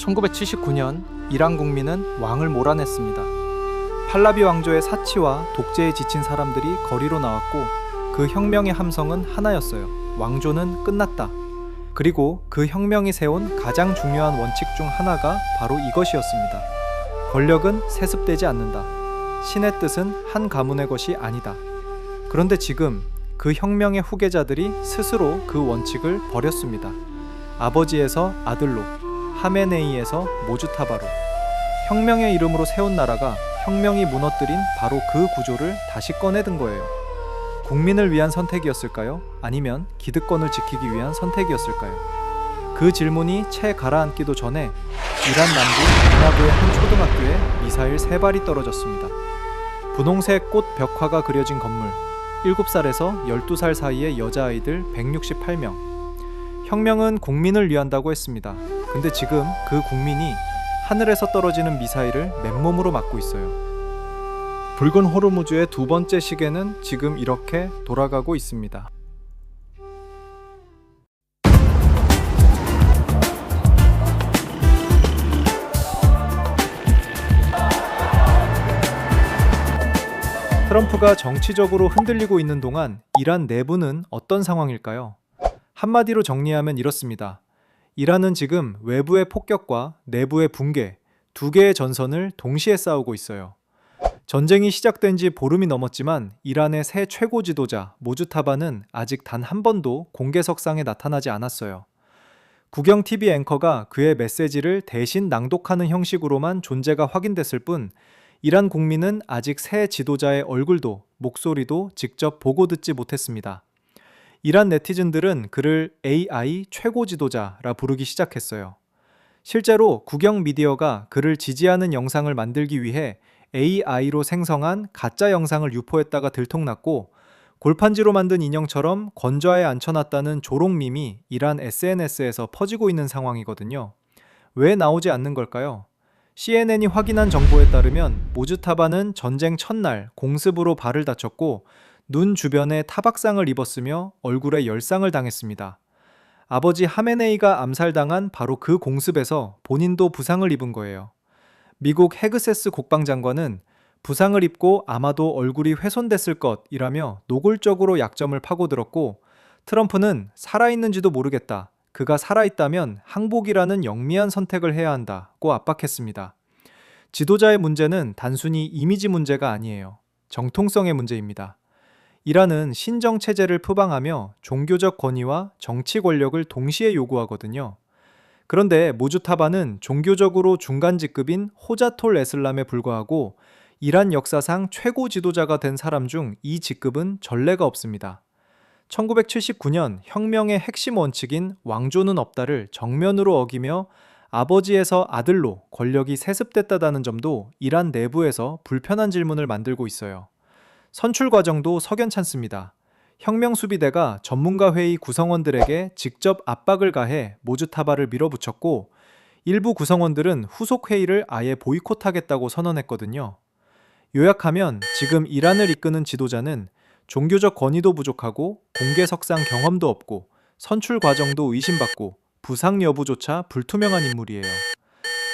1979년 이란 국민은 왕을 몰아냈습니다. 팔라비 왕조의 사치와 독재에 지친 사람들이 거리로 나왔고 그 혁명의 함성은 하나였어요. 왕조는 끝났다. 그리고 그 혁명이 세운 가장 중요한 원칙 중 하나가 바로 이것이었습니다. 권력은 세습되지 않는다. 신의 뜻은 한 가문의 것이 아니다. 그런데 지금 그 혁명의 후계자들이 스스로 그 원칙을 버렸습니다. 아버지에서 아들로, 하메네이에서 모주타바로. 혁명의 이름으로 세운 나라가 혁명이 무너뜨린 바로 그 구조를 다시 꺼내든 거예요. 국민을 위한 선택이었을까요? 아니면 기득권을 지키기 위한 선택이었을까요? 그 질문이 채 가라앉기도 전에 이란 남부 아나부의 한 초등학교에 미사일 3발이 떨어졌습니다. 분홍색 꽃 벽화가 그려진 건물, 7살에서 12살 사이의 여자아이들 168명. 혁명은 국민을 위한다고 했습니다. 근데 지금 그 국민이 하늘에서 떨어지는 미사일을 맨몸으로 맞고 있어요. 붉은 호르무즈의 두 번째 시계는 지금 이렇게 돌아가고 있습니다. 트럼프가 정치적으로 흔들리고 있는 동안 이란 내부는 어떤 상황일까요? 한마디로 정리하면 이렇습니다. 이란은 지금 외부의 폭격과 내부의 붕괴, 두 개의 전선을 동시에 싸우고 있어요. 전쟁이 시작된 지 보름이 넘었지만 이란의 새 최고 지도자 모주타바는 아직 단 한 번도 공개석상에 나타나지 않았어요. 국영 TV 앵커가 그의 메시지를 대신 낭독하는 형식으로만 존재가 확인됐을 뿐 이란 국민은 아직 새 지도자의 얼굴도 목소리도 직접 보고 듣지 못했습니다. 이란 네티즌들은 그를 AI 최고 지도자라 부르기 시작했어요. 실제로 국영 미디어가 그를 지지하는 영상을 만들기 위해 AI로 생성한 가짜 영상을 유포했다가 들통났고 골판지로 만든 인형처럼 건좌에 앉혀놨다는 조롱밈이 이란 SNS에서 퍼지고 있는 상황이거든요. 왜 나오지 않는 걸까요? CNN이 확인한 정보에 따르면 모주타바는 전쟁 첫날 공습으로 발을 다쳤고 눈 주변에 타박상을 입었으며 얼굴에 열상을 당했습니다. 아버지 하메네이가 암살당한 바로 그 공습에서 본인도 부상을 입은 거예요. 미국 헤그세스 국방장관은 부상을 입고 아마도 얼굴이 훼손됐을 것이라며 노골적으로 약점을 파고들었고 트럼프는 살아있는지도 모르겠다. 그가 살아있다면 항복이라는 영미한 선택을 해야 한다고 압박했습니다. 지도자의 문제는 단순히 이미지 문제가 아니에요. 정통성의 문제입니다. 이란은 신정체제를 표방하며 종교적 권위와 정치 권력을 동시에 요구하거든요. 그런데 모주타바는 종교적으로 중간 직급인 호자톨 에슬람에 불과하고 이란 역사상 최고 지도자가 된 사람 중 이 직급은 전례가 없습니다. 1979년 혁명의 핵심 원칙인 왕조는 없다를 정면으로 어기며 아버지에서 아들로 권력이 세습됐다는 점도 이란 내부에서 불편한 질문을 만들고 있어요. 선출 과정도 석연찮습니다. 혁명수비대가 전문가회의 구성원들에게 직접 압박을 가해 모주타바를 밀어붙였고 일부 구성원들은 후속 회의를 아예 보이콧하겠다고 선언했거든요. 요약하면 지금 이란을 이끄는 지도자는 종교적 권위도 부족하고 공개석상 경험도 없고 선출 과정도 의심받고 부상 여부조차 불투명한 인물이에요.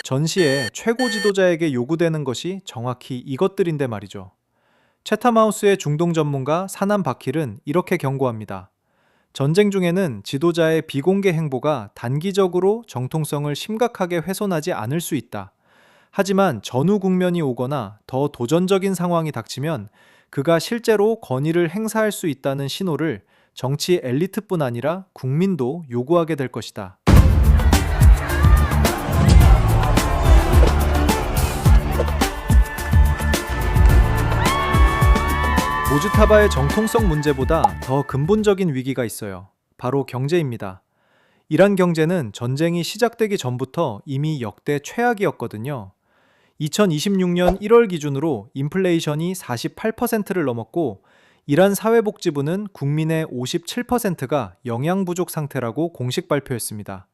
전시에 최고 지도자에게 요구되는 것이 정확히 이것들인데 말이죠. 채텀하우스의 중동 전문가 사남 바킬은 이렇게 경고합니다. 전쟁 중에는 지도자의 비공개 행보가 단기적으로 정통성을 심각하게 훼손하지 않을 수 있다. 하지만 전후 국면이 오거나 더 도전적인 상황이 닥치면 그가 실제로 권위를 행사할 수 있다는 신호를 정치 엘리트뿐 아니라 국민도 요구하게 될 것이다. 모주타바의 정통성 문제보다 더 근본적인 위기가 있어요. 바로 경제입니다. 이란 경제는 전쟁이 시작되기 전부터 이미 역대 최악이었거든요. 2026년 1월 기준으로 인플레이션이 48%를 넘었고 이란 사회복지부는 국민의 57%가 영양 부족 상태라고 공식 발표했습니다.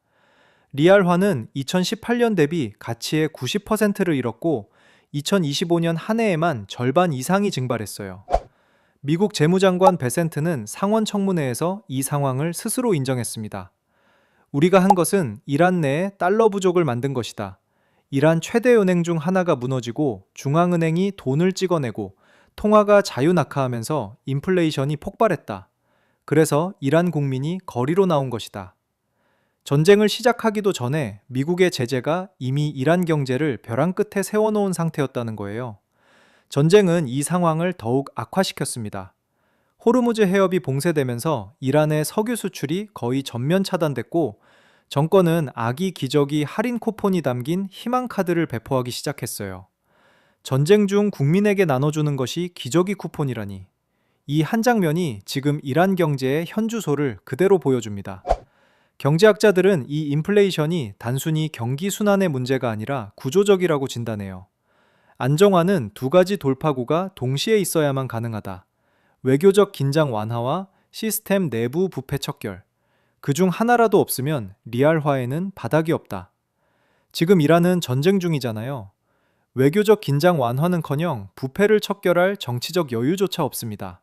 리알화는 2018년 대비 가치의 90%를 잃었고 2025년 한 해에만 절반 이상이 증발했어요. 미국 재무장관 베센트는 상원 청문회에서 이 상황을 스스로 인정했습니다. 우리가 한 것은 이란 내에 달러 부족을 만든 것이다. 이란 최대 은행 중 하나가 무너지고 중앙은행이 돈을 찍어내고 통화가 자유낙하하면서 인플레이션이 폭발했다. 그래서 이란 국민이 거리로 나온 것이다. 전쟁을 시작하기도 전에 미국의 제재가 이미 이란 경제를 벼랑 끝에 세워놓은 상태였다는 거예요. 전쟁은 이 상황을 더욱 악화시켰습니다. 호르무즈 해협이 봉쇄되면서 이란의 석유 수출이 거의 전면 차단됐고 정권은 아기 기저귀 할인 쿠폰이 담긴 희망카드를 배포하기 시작했어요. 전쟁 중 국민에게 나눠주는 것이 기저귀 쿠폰이라니. 이 한 장면이 지금 이란 경제의 현주소를 그대로 보여줍니다. 경제학자들은 이 인플레이션이 단순히 경기 순환의 문제가 아니라 구조적이라고 진단해요. 안정화는 두 가지 돌파구가 동시에 있어야만 가능하다. 외교적 긴장 완화와 시스템 내부 부패 척결. 그중 하나라도 없으면 리알화에는 바닥이 없다. 지금 이란은 전쟁 중이잖아요. 외교적 긴장 완화는커녕 부패를 척결할 정치적 여유조차 없습니다.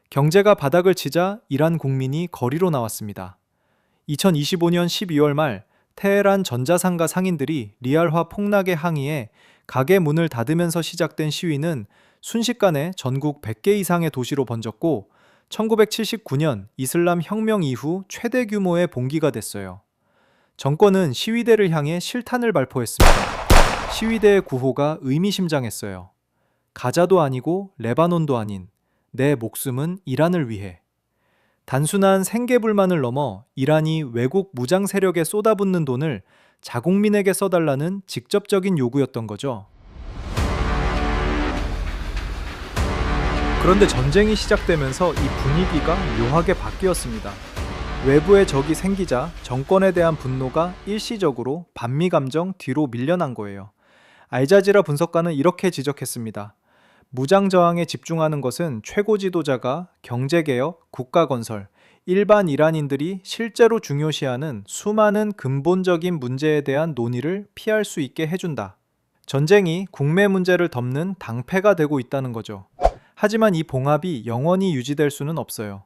경제가 바닥을 치자 이란 국민이 거리로 나왔습니다. 2025년 12월 말 테헤란 전자상가 상인들이 리알화 폭락에 항의해 가게 문을 닫으면서 시작된 시위는 순식간에 전국 100개 이상의 도시로 번졌고 1979년 이슬람 혁명 이후 최대 규모의 봉기가 됐어요. 정권은 시위대를 향해 실탄을 발포했습니다. 시위대의 구호가 의미심장했어요. 가자도 아니고 레바논도 아닌 내 목숨은 이란을 위해. 단순한 생계불만을 넘어 이란이 외국 무장 세력에 쏟아붓는 돈을 자국민에게 써달라는 직접적인 요구였던 거죠. 그런데 전쟁이 시작되면서 이 분위기가 묘하게 바뀌었습니다. 외부의 적이 생기자 정권에 대한 분노가 일시적으로 반미 감정 뒤로 밀려난 거예요. 알자지라 분석가는 이렇게 지적했습니다. 무장 저항에 집중하는 것은 최고 지도자가 경제개혁, 국가건설, 일반 이란인들이 실제로 중요시하는 수많은 근본적인 문제에 대한 논의를 피할 수 있게 해준다. 전쟁이 국내 문제를 덮는 방패가 되고 있다는 거죠. 하지만 이 봉합이 영원히 유지될 수는 없어요.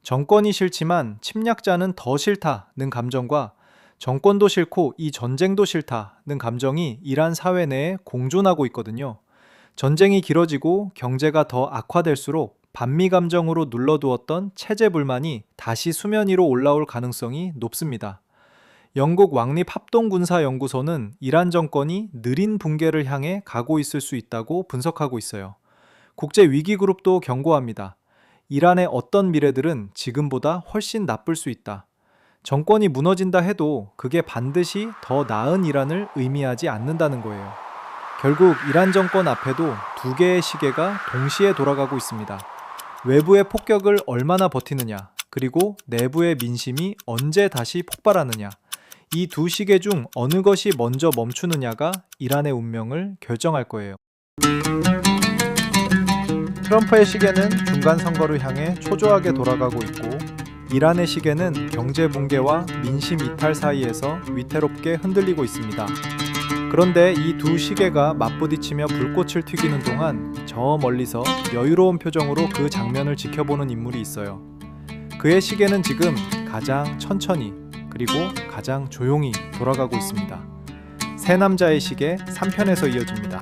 정권이 싫지만 침략자는 더 싫다는 감정과 정권도 싫고 이 전쟁도 싫다는 감정이 이란 사회 내에 공존하고 있거든요. 전쟁이 길어지고 경제가 더 악화될수록 반미 감정으로 눌러두었던 체제 불만이 다시 수면 위로 올라올 가능성이 높습니다. 영국 왕립합동군사연구소는 이란 정권이 느린 붕괴를 향해 가고 있을 수 있다고 분석하고 있어요. 국제위기그룹도 경고합니다. 이란의 어떤 미래들은 지금보다 훨씬 나쁠 수 있다. 정권이 무너진다 해도 그게 반드시 더 나은 이란을 의미하지 않는다는 거예요. 결국 이란 정권 앞에도 두 개의 시계가 동시에 돌아가고 있습니다. 외부의 폭격을 얼마나 버티느냐, 그리고 내부의 민심이 언제 다시 폭발하느냐. 이 두 시계 중 어느 것이 먼저 멈추느냐가 이란의 운명을 결정할 거예요. 트럼프의 시계는 중간 선거를 향해 초조하게 돌아가고 있고 이란의 시계는 경제 붕괴와 민심 이탈 사이에서 위태롭게 흔들리고 있습니다. 그런데 이 두 시계가 맞부딪히며 불꽃을 튀기는 동안 저 멀리서 여유로운 표정으로 그 장면을 지켜보는 인물이 있어요. 그의 시계는 지금 가장 천천히 그리고 가장 조용히 돌아가고 있습니다. 세 남자의 시계 3편에서 이어집니다.